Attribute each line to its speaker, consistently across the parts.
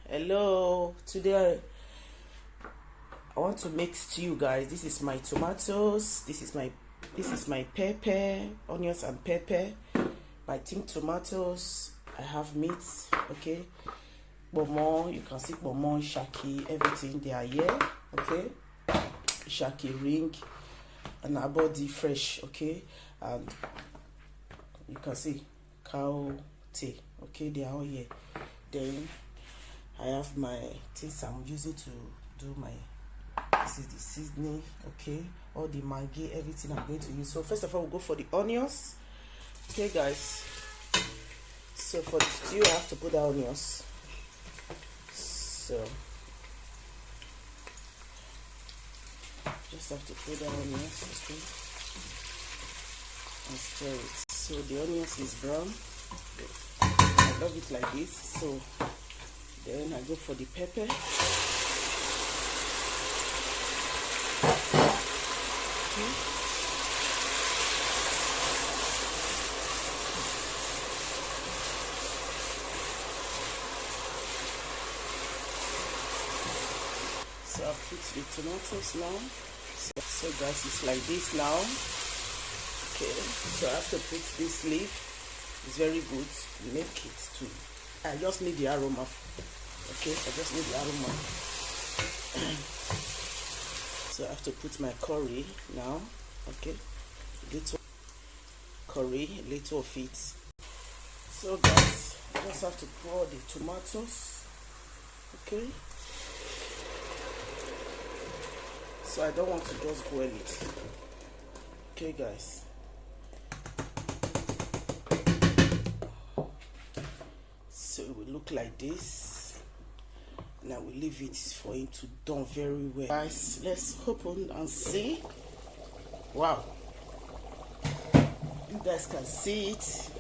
Speaker 1: Hello, today I want to make stew, guys. This is my tomatoes, this is my pepper, onions and pepper, my tin tomatoes. I have meat, okay, bomo, you can see bomo, shaki, everything they are here, okay, shaki ring and abodi fresh, okay, and you can see cow tea, okay, they are all here. Then I have my things I'm using to do my, this is the seasoning, okay, all the maggi, everything I'm going to use. So first of all, we'll go for the onions, okay, guys. So for the stew, I have to put the onions. So just have to put the onions, okay, and stir it. So the onions is brown. I love it like this. So then I go for the pepper. Okay. So I'll put the tomatoes now. So guys, it's like this now. Okay, so I have to put this leaf. It's very good to make it too. I just need the aroma. Okay, I just need the aroma. So I have to put my curry now. Okay, little curry, little of it. So guys, I just have to pour the tomatoes. Okay, so I don't want to just boil it. Okay, guys. So it will look like this. Now we leave it for him to done very well. Guys, let's open and see. Wow, you guys can see it.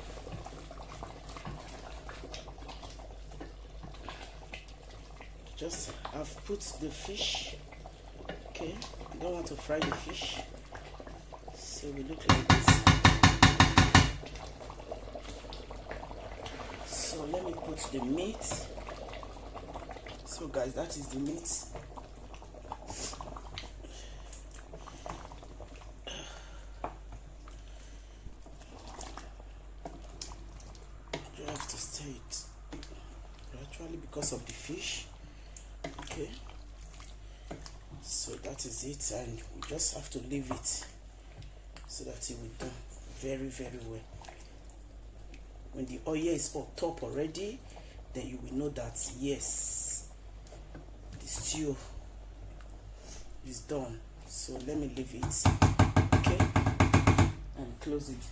Speaker 1: Just I've put the fish. Okay, I don't want to fry the fish, so we look like this. So let me put the meat. So guys, that is the meat. You have to stir it gradually because of the fish. Okay, so that is it, and we just have to leave it so that it will done very well. When the oil is on top already, then you will know that yes, the stew is done. So let me leave it, okay, and close it.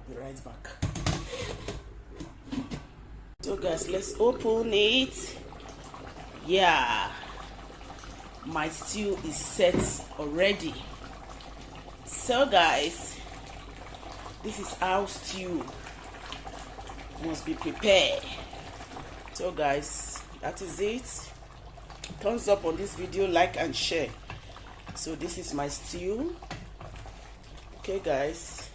Speaker 1: Be right back. So guys, let's open it. Yeah, my stew is set already. So guys, this is how stew must be prepared. So guys, that is it. Thumbs up on this video, like and share. So this is my stew. Okay guys,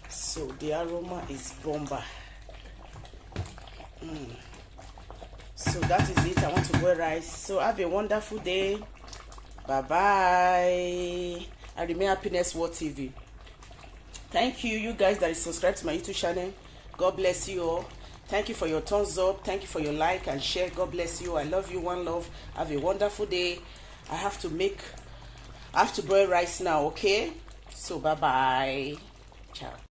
Speaker 1: so the aroma is bomba. So that is it. I want to boil rice. So have a wonderful day. Bye bye. I remain Happiness World TV. Thank you guys that is subscribed to my YouTube channel. God bless you all. Thank you for your thumbs up. Thank you for your like and share. God bless you. I love you. One love. Have a wonderful day. I have to boil rice now, okay? So bye bye. Ciao.